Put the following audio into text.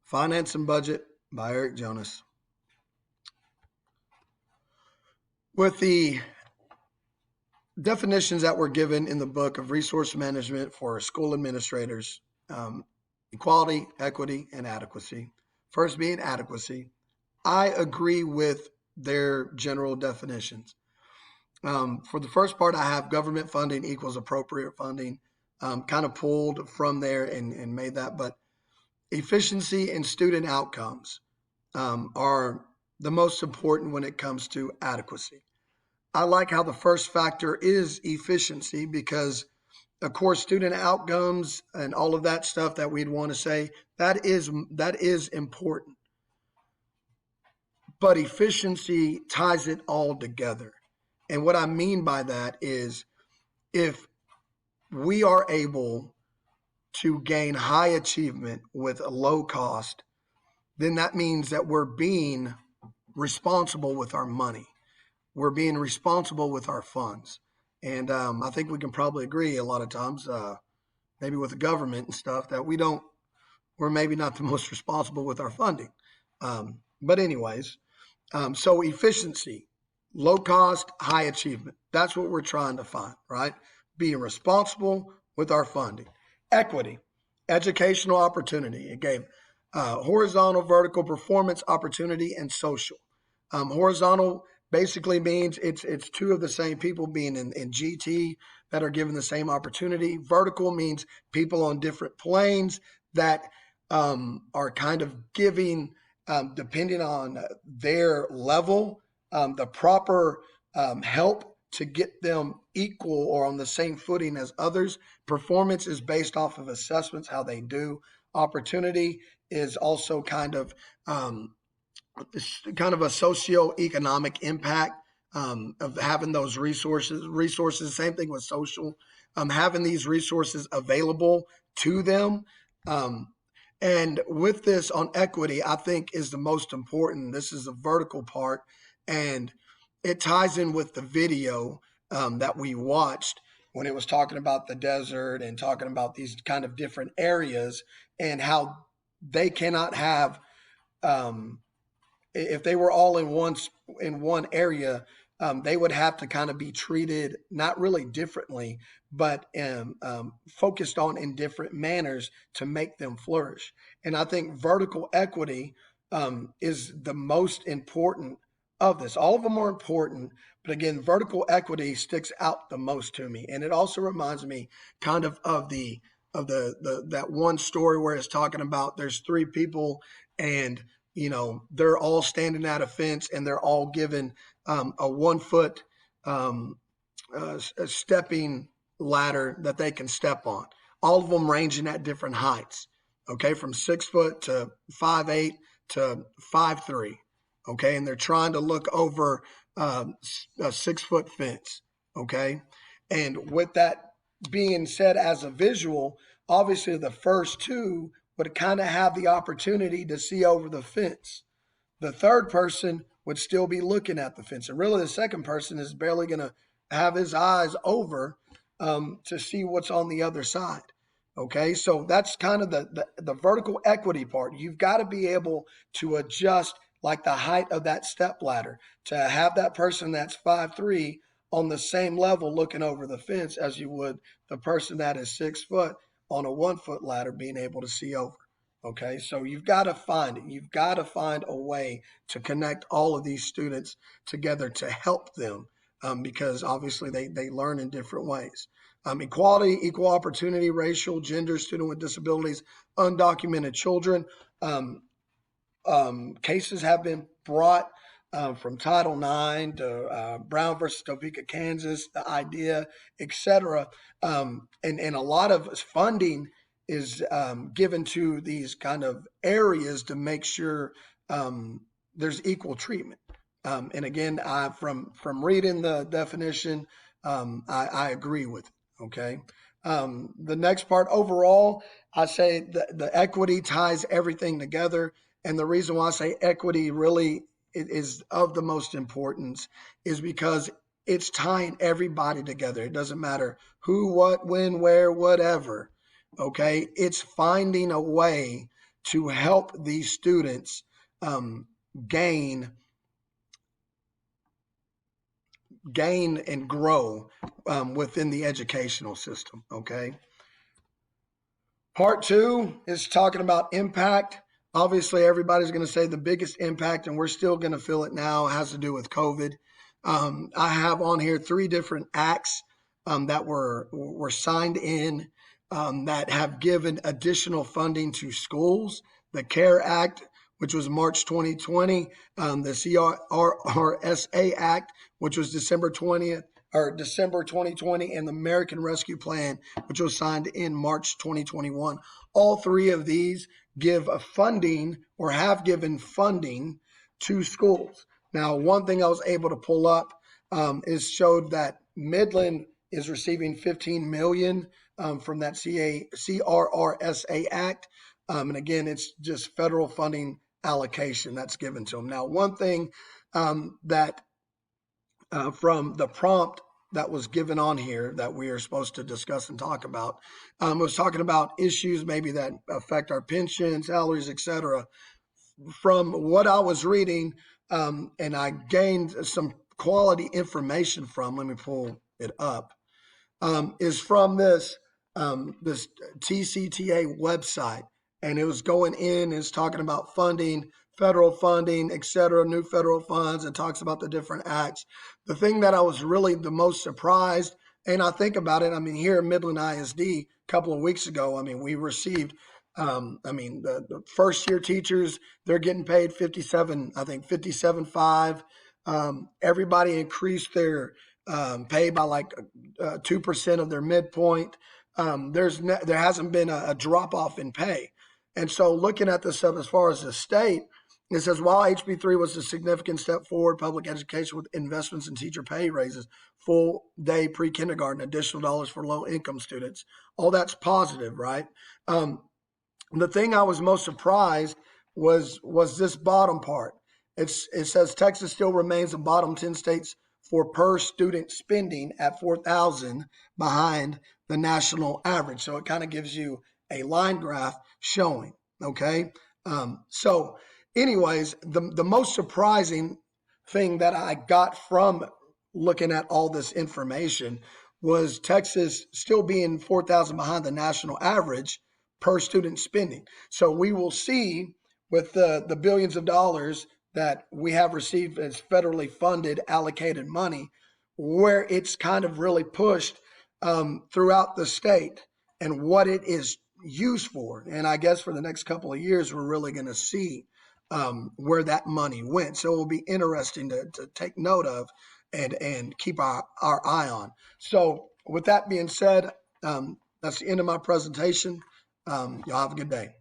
Finance and Budget by Eric Jonas. With the definitions that were given in the book of resource management for school administrators, equality, equity, and adequacy. First being adequacy. I agree with their general definitions. For the first part, I have government funding equals appropriate funding, kind of pulled from there and made that. But efficiency and student outcomes are the most important when it comes to adequacy. I like how the first factor is efficiency because, of course, student outcomes and all of that stuff that we'd want to say, that is important. But efficiency ties it all together. And what I mean by that is if we are able to gain high achievement with a low cost, then that means that we're being responsible with our money. We're being responsible with our funds. And I think we can probably agree a lot of times, maybe with the government and stuff, that we're maybe not the most responsible with our funding. But anyways, so efficiency, low cost, high achievement. That's what we're trying to find, right? Being responsible with our funding. Equity, educational opportunity. It gave horizontal, vertical, performance, opportunity, and social. Horizontal basically means it's two of the same people being in GT that are given the same opportunity. Vertical means people on different planes that are kind of giving, depending on their level, the proper help to get them equal or on the same footing as others. Performance is based off of assessments, how they do. Opportunity is also kind of a socio-economic impact of having those resources. Same thing with social, having these resources available to them. And with this on equity, I think is the most important. This is the vertical part, and it ties in with the video that we watched when it was talking about the desert and talking about these kind of different areas and how they cannot have, if they were all in one area, they would have to kind of be treated not really differently, but focused on in different manners to make them flourish. And I think vertical equity is the most important of this. All of them are important, but again, vertical equity sticks out the most to me. And it also reminds me kind of the that one story where it's talking about there's three people and they're all standing at a fence and they're all given a 1 foot stepping ladder that they can step on. All of them ranging at different heights. Okay, from 6 foot to 5'8" to 5'3". Okay, and they're trying to look over a 6 foot fence. Okay, and with that being said, as a visual, obviously the first two would kind of have the opportunity to see over the fence. The third person would still be looking at the fence. And really the second person is barely going to have his eyes over to see what's on the other side. Okay, so that's kind of the vertical equity part. You've got to be able to adjust like the height of that step ladder to have that person that's 5'3" on the same level looking over the fence as you would the person that is 6 foot on a 1 foot ladder being able to see over. Okay, so you've got to find it. You've got to find a way to connect all of these students together to help them because obviously they learn in different ways. Equality, equal opportunity, racial, gender, student with disabilities, undocumented children. Cases have been brought from Title IX to Brown versus Topeka, Kansas, the IDEA, etc. And a lot of funding is given to these kind of areas to make sure there's equal treatment. And again, from reading the definition, I agree with it. Okay. The next part, overall, I say the equity ties everything together. And the reason why I say equity really is of the most importance is because it's tying everybody together. It doesn't matter who, what, when, where, whatever. Okay. It's finding a way to help these students gain and grow within the educational system. Okay. Part 2 is talking about impact. Obviously, everybody's going to say the biggest impact, and we're still going to feel it now, has to do with COVID. I have on here 3 different acts that were signed in that have given additional funding to schools. The CARE Act, which was March 2020, the CRRSA Act, which was December 2020, and the American Rescue Plan, which was signed in March 2021. All 3 of these give a funding or have given funding to schools. Now, one thing I was able to pull up is showed that Midland is receiving $15 million from that CRRSA Act. And again, it's just federal funding allocation that's given to them. Now, one thing that from the prompt that was given on here that we are supposed to discuss and talk about was talking about issues maybe that affect our pension, salaries, etc. From what I was reading, and I gained some quality information from, let me pull it up, is from this TCTA website, and it was going in, it's talking about funding, federal funding, etc., new federal funds. It talks about the different acts. The thing that I was really the most surprised, and I think about it, I mean, here at Midland ISD a couple of weeks ago, I mean, we received, the first year teachers, they're getting paid 57.5. Everybody increased their pay by like 2% of their midpoint. There hasn't been a drop off in pay. And so looking at this stuff as far as the state, it says, while HB3 was a significant step forward, public education with investments in teacher pay raises, full day pre-kindergarten, additional dollars for low income students, all that's positive, right? The thing I was most surprised was this bottom part. It says Texas still remains the bottom 10 states for per student spending at $4,000 behind the national average. So it kind of gives you a line graph showing, okay? So anyways, the most surprising thing that I got from looking at all this information was Texas still being 4,000 behind the national average per student spending. So we will see with the billions of dollars that we have received as federally funded allocated money, where it's kind of really pushed throughout the state and what it is used for. And I guess for the next couple of years, we're really going to see where that money went. So it will be interesting to take note of and keep our eye on. So with that being said, that's the end of my presentation. Y'all have a good day.